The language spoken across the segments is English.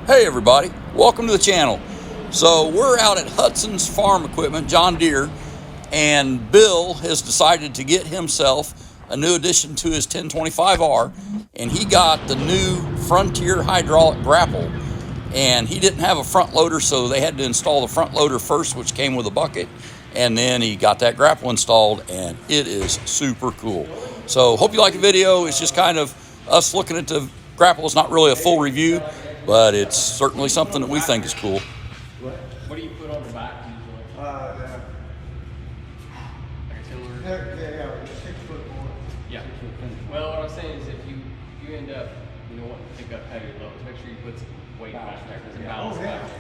Hey everybody, welcome to the channel. So we're out at Hutson's Farm Equipment, John Deere, and Bill has decided to get himself a new addition to his 1025R, and he got the new Frontier hydraulic grapple. And he didn't have a front loader, so they had to install the front loader first, which came with a bucket, and then he got that grapple installed, and it is super cool. So hope you like the video. It's just kind of us looking at the grapple. It's not really a full review, but it's certainly something that we think is cool. What do you put on the back usually? Yeah, 6 foot more. Yeah. Well, what I'm saying is if you end up, wanting to pick up heavy loads, make sure you put some weight back there because it balances out.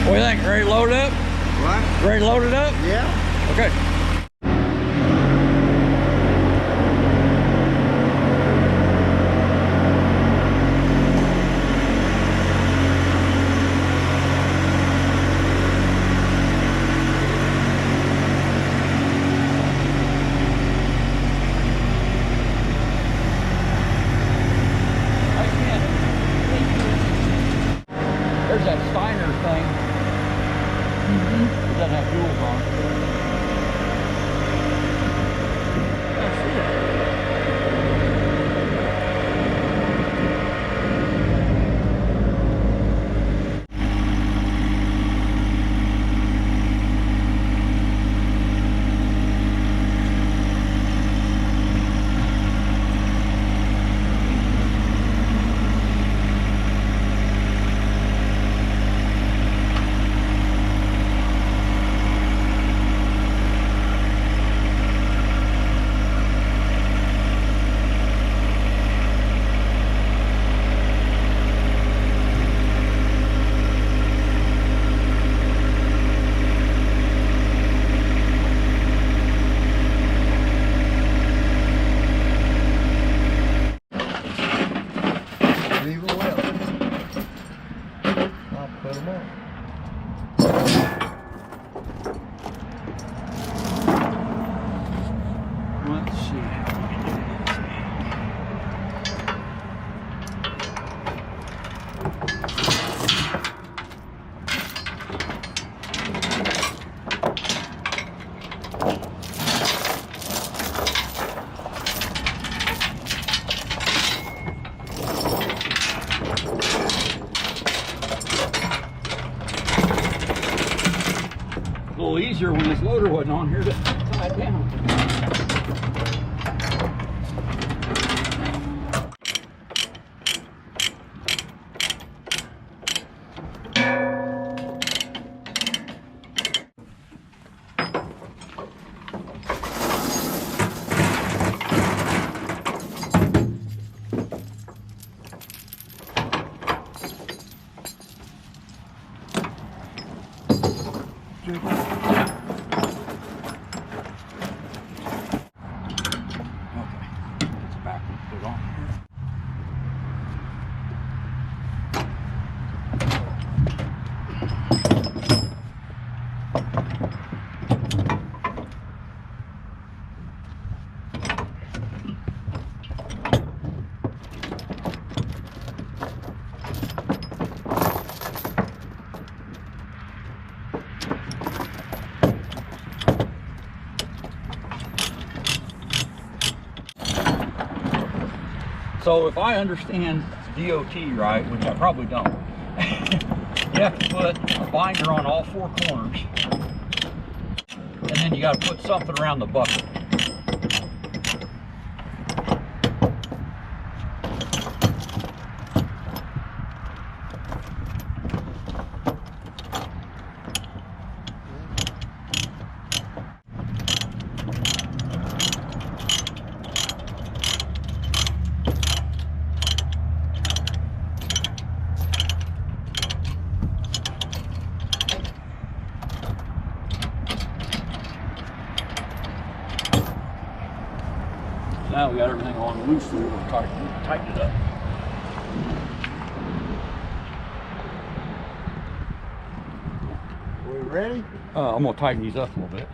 What do you think? Ready to load it up? What? Ready to load it up? Yeah. Okay. There's that Steiner thing. It doesn't have jewels on it. Leave it well. I'll put them on. Let's see. A little easier when this loader wasn't on here to tie it down. So if I understand DOT right, which I probably don't, you have to put a binder on all 4 corners, and then you got to put something around the bucket. Now we got everything on loose, so we'll tighten it up. We ready? I'm gonna tighten these up a little bit.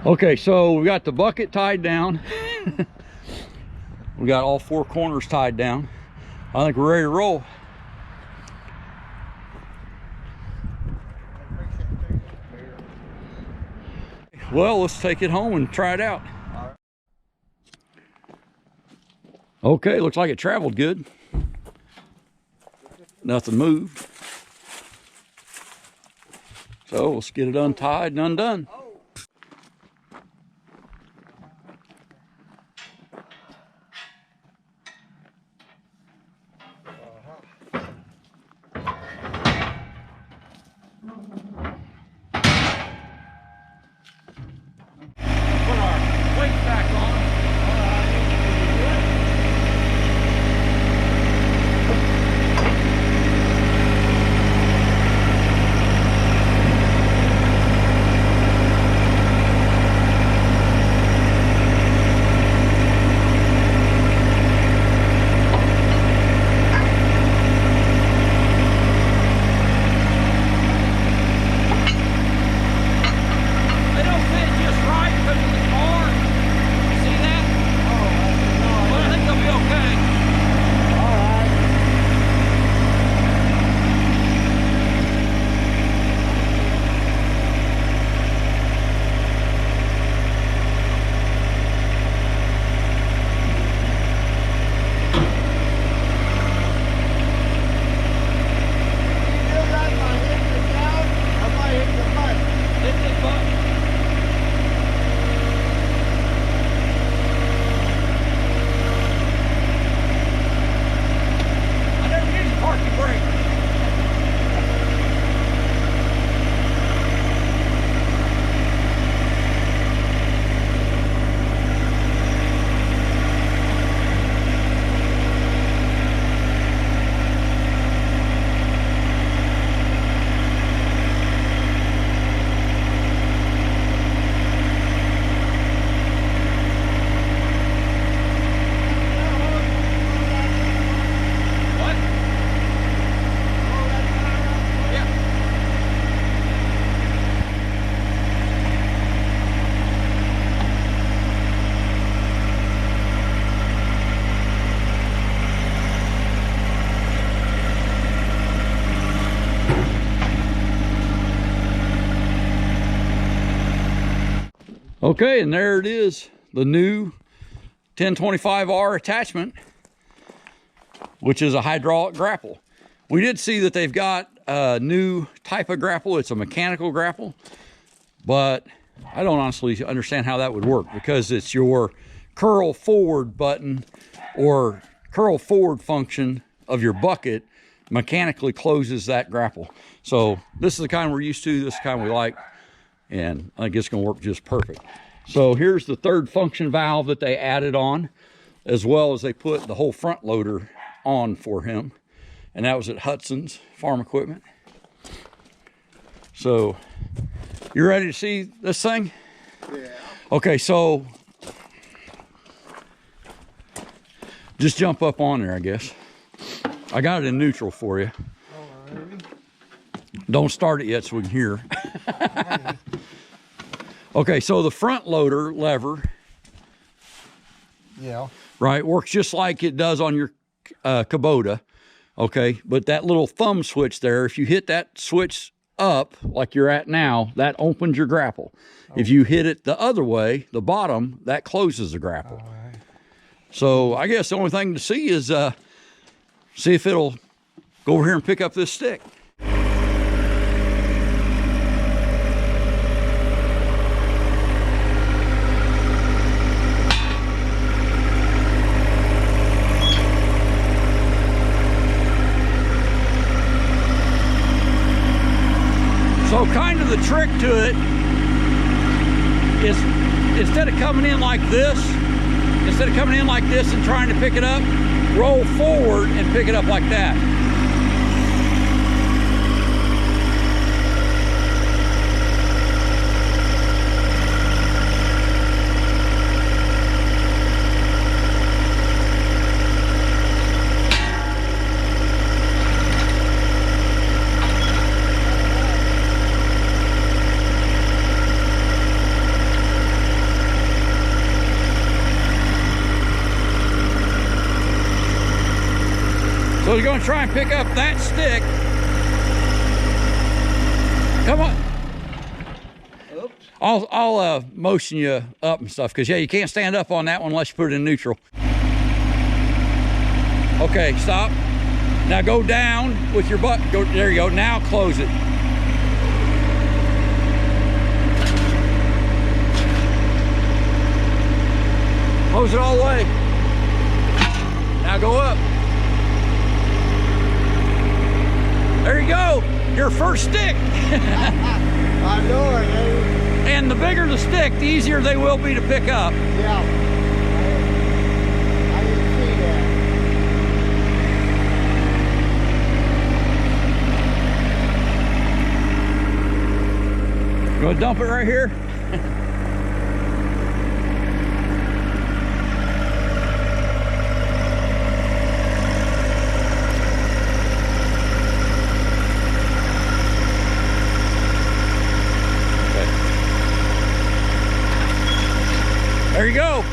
Okay, so we got the bucket tied down. We got all 4 corners tied down. I think we're ready to roll. Well, let's take it home and try it out. Okay, looks like it traveled good. Nothing moved. So let's get it untied and undone. Put our weights back on. Okay, and there it is, the new 1025R attachment, which is a hydraulic grapple. We did see that they've got a new type of grapple. It's a mechanical grapple, but I don't honestly understand how that would work, because it's your curl forward button or curl forward function of your bucket mechanically closes that grapple. So this is the kind we're used to, this is the kind we like, and I think it's gonna work just perfect. So here's the third function valve that they added on, as well as they put the whole front loader on for him. And that was at Hutson's Farm Equipment. So, you ready to see this thing? Yeah. Okay, so just jump up on there, I guess. I got it in neutral for you. Alrighty. Don't start it yet so we can hear. Okay, so the front loader lever, Yeah. right, works just like it does on your Kubota. Okay, but that little thumb switch there, if you hit that switch up like you're at now, that opens your grapple. If you hit it the other way, the bottom, that closes the grapple. Alright. So I guess the only thing to see is see if it'll go over here and pick up this stick. So kind of the trick to it is, instead of coming in like this, and trying to pick it up, roll forward and pick it up like that. So you're going to try and pick up that stick. Come on. Oops. I'll motion you up and stuff, because yeah, you can't stand up on that one unless you put it in neutral. Okay, stop. Now go down with your butt. Go, there you go. Now close it. Close it all the way. Now go up. There you go, your first stick. I know it, eh? And the bigger the stick, the easier they will be to pick up. Yeah. I didn't see that. You gonna dump it right here? There you go.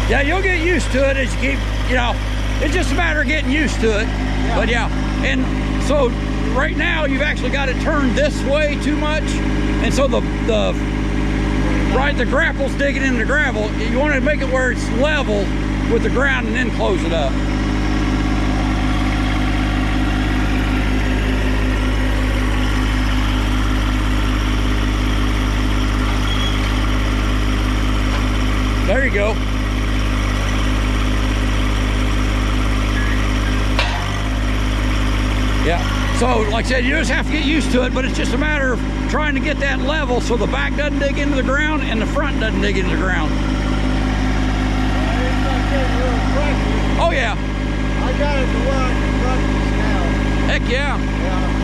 Yeah, you'll get used to it as you keep, you know, it's just a matter of getting used to it. Yeah. But yeah, and so right now you've actually got it turned this way too much. And so the grapple's digging in the gravel. You want to make it where it's level with the ground and then close it up. There you go. So, like I said, you just have to get used to it, but it's just a matter of trying to get that level so the back doesn't dig into the ground and the front doesn't dig into the ground. It's not getting a little pressure. Oh, yeah. I got it to where I can practice now. Heck yeah. Yeah.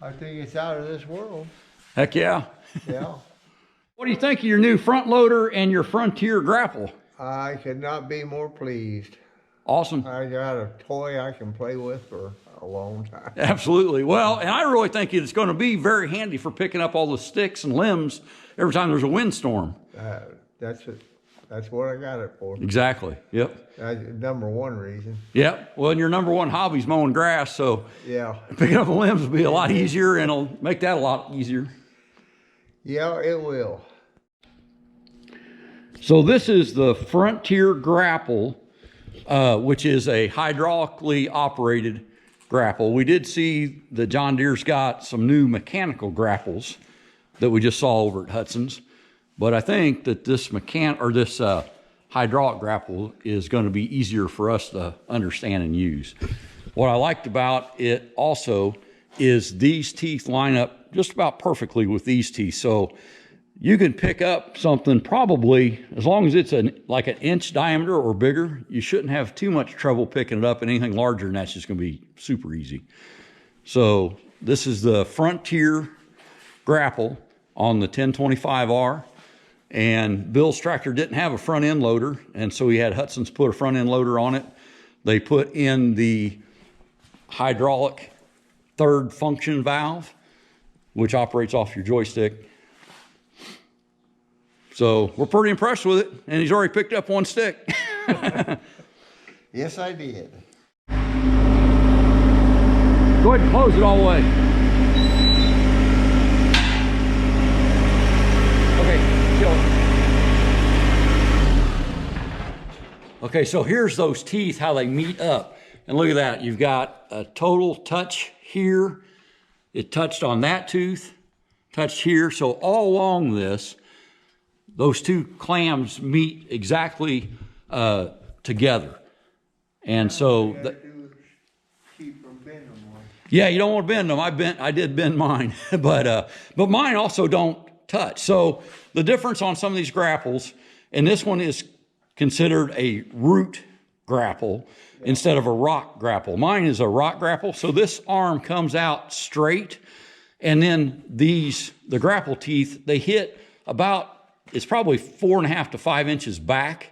I think it's out of this world. Heck yeah. Yeah. What do you think of your new front loader and your Frontier Grapple? I could not be more pleased. Awesome. I got a toy I can play with for a long time. Absolutely. Well, and I really think it's going to be very handy for picking up all the sticks and limbs every time there's a windstorm. That's it. That's what I got it for. Exactly. Yep. That's number one reason. Yep. Well, and your number one hobby is mowing grass, so Yeah. picking up the limbs will be a lot easier, and it'll make that a lot easier. Yeah, it will. So this is the Frontier Grapple, which is a hydraulically operated grapple. We did see that John Deere's got some new mechanical grapples that we just saw over at Hutson's, but I think that this hydraulic grapple is going to be easier for us to understand and use. What I liked about it also is these teeth line up just about perfectly with these teeth. So you can pick up something probably, as long as it's like an inch diameter or bigger, you shouldn't have too much trouble picking it up, and anything larger than that's just going to be super easy. So this is the Frontier Grapple on the 1025R, and Bill's tractor didn't have a front end loader, and so he had Hutson's put a front end loader on it. They put in the hydraulic third function valve, which operates off your joystick. So we're pretty impressed with it, and he's already picked up one stick. Yes, I did. Go ahead and close it all the way. Okay, chill. Okay, so here's those teeth, how they meet up. And look at that, you've got a total touch here. It touched on that tooth, touched here. So all along this, those two clams meet exactly together. And so, yeah, you don't want to bend them. I did bend mine, but mine also don't touch. So the difference on some of these grapples, and this one is considered a root grapple instead of a rock grapple. Mine is a rock grapple, so this arm comes out straight, and then the grapple teeth, they hit about, it's probably 4.5 to 5 inches back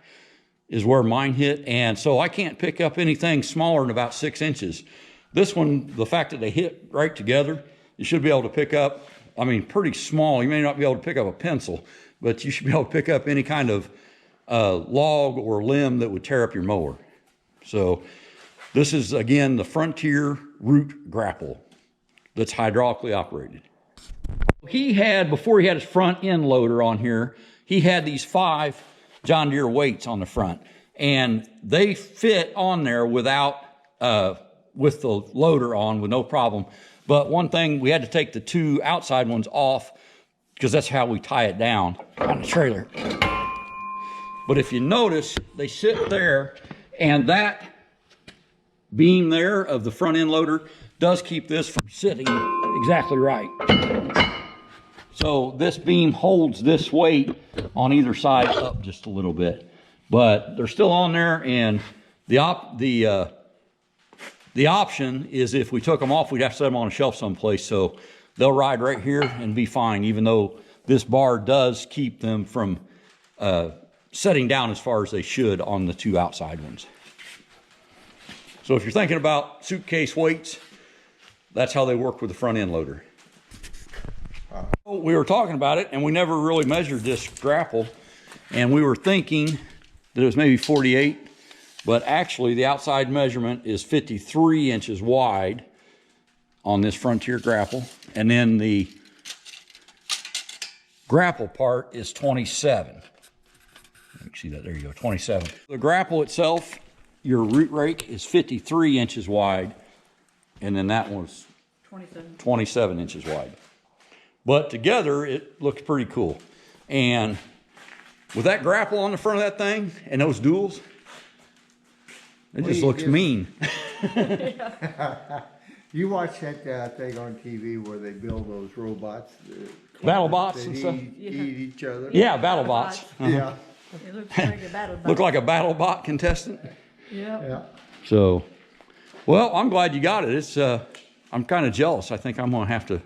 is where mine hit, and so I can't pick up anything smaller than about 6 inches. This one, the fact that they hit right together, you should be able to pick up, I mean, pretty small. You may not be able to pick up a pencil, but you should be able to pick up any kind of log or limb that would tear up your mower. So this is, again, the Frontier Root Grapple that's hydraulically operated. He had, before he had his front end loader on here, he had these 5 John Deere weights on the front, and they fit on there without, with the loader on with no problem. But one thing, we had to take the 2 outside ones off because that's how we tie it down on the trailer. But if you notice, they sit there, and that beam there of the front end loader does keep this from sitting exactly right. So this beam holds this weight on either side up just a little bit, but they're still on there. And the option is if we took them off, we'd have to set them on a shelf someplace. So they'll ride right here and be fine, even though this bar does keep them from setting down as far as they should on the 2 outside ones. So if you're thinking about suitcase weights, that's how they work with the front end loader. We were talking about it, and we never really measured this grapple, and we were thinking that it was maybe 48, but actually the outside measurement is 53 inches wide on this Frontier grapple, and then the grapple part is 27. You can see that, there you go, 27. The grapple itself, your root rake is 53 inches wide, and then that one's 27 inches wide. But together, it looks pretty cool. And with that grapple on the front of that thing and those duals, it just looks mean. You watch that thing on TV where they build those robots? Battle bots and stuff? Eat each other? Yeah, battle bots. Yeah. It looks like a battle bot. Look like a battle bot contestant. Yeah. So, well, I'm glad you got it. It's, I'm kind of jealous. I think I'm going to have to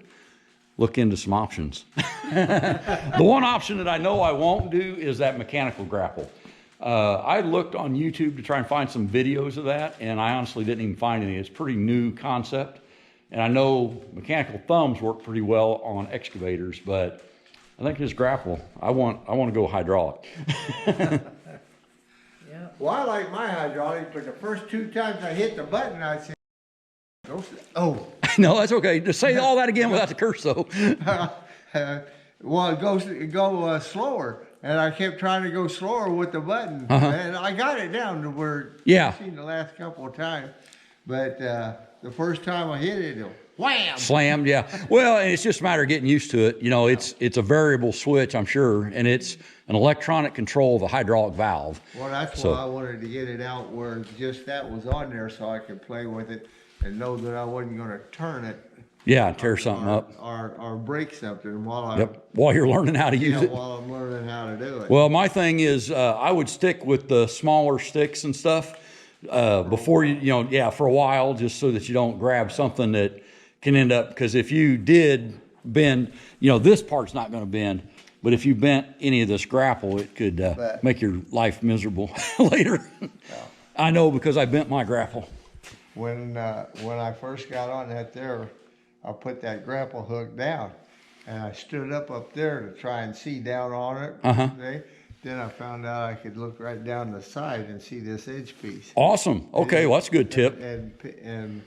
look into some options. The one option that I know I won't do is that mechanical grapple. I looked on YouTube to try and find some videos of that, and I honestly didn't even find any. It's a pretty new concept, and I know mechanical thumbs work pretty well on excavators, but I think this grapple, I want to go hydraulic. Yeah. Well, I like my hydraulic, but the first 2 times I hit the button, I said, oh. No, that's okay. Just say all that again without the curse, though. Well, it goes slower, and I kept trying to go slower with the button, and I got it down to where I've seen the last couple of times, but the first time I hit it, wham! Slammed, yeah. Well, and it's just a matter of getting used to it. You know, it's a variable switch, I'm sure, and it's an electronic control of a hydraulic valve. Well, that's why I wanted to get it out where just that was on there so I could play with it and know that I wasn't going to turn it. Yeah, tear something up. Or break something while while you're learning how to use it. While I'm learning how to do it. Well, my thing is I would stick with the smaller sticks and stuff before for a while, just so that you don't grab something that can end up, because if you did bend, this part's not going to bend, but if you bent any of this grapple, it could make your life miserable later. I know, because I bent my grapple. When I first got on that there, I put that grapple hook down, and I stood up there to try and see down on it. Then I found out I could look right down the side and see this edge piece. Awesome. Okay, well, that's a good tip. And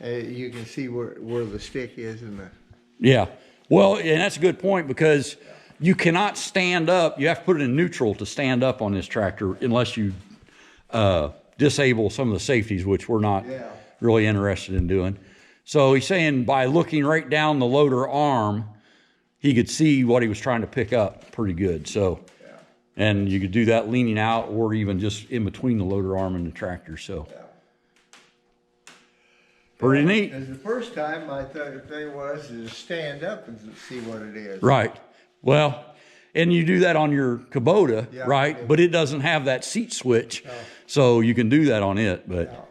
you can see where the stick is in the. Yeah. Well, and that's a good point, because you cannot stand up. You have to put it in neutral to stand up on this tractor unless you disable some of the safeties, which we're not really interested in doing. So he's saying by looking right down the loader arm, he could see what he was trying to pick up pretty good. So, and you could do that leaning out or even just in between the loader arm and the tractor. So, pretty neat. As the first time, my thing was to stand up and see what it is. Right. Well, and you do that on your Kubota, right? But it doesn't have that seat switch, so you can do that on it. But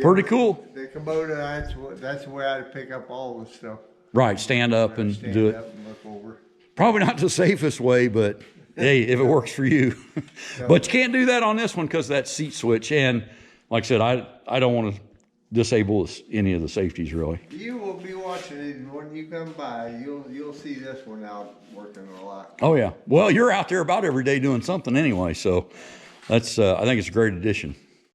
pretty cool. The Kubota, that's the way I pick up all the stuff. Right, stand up and do it. Stand up and look over. Probably not the safest way, but hey, if it works for you. But you can't do that on this one because of that seat switch. And like I said, I don't want to disable any of the safeties, really. You will be watching it, and when you come by, you'll see this one out working a lot. Oh yeah. Well, you're out there about every day doing something anyway, so that's I think it's a great addition.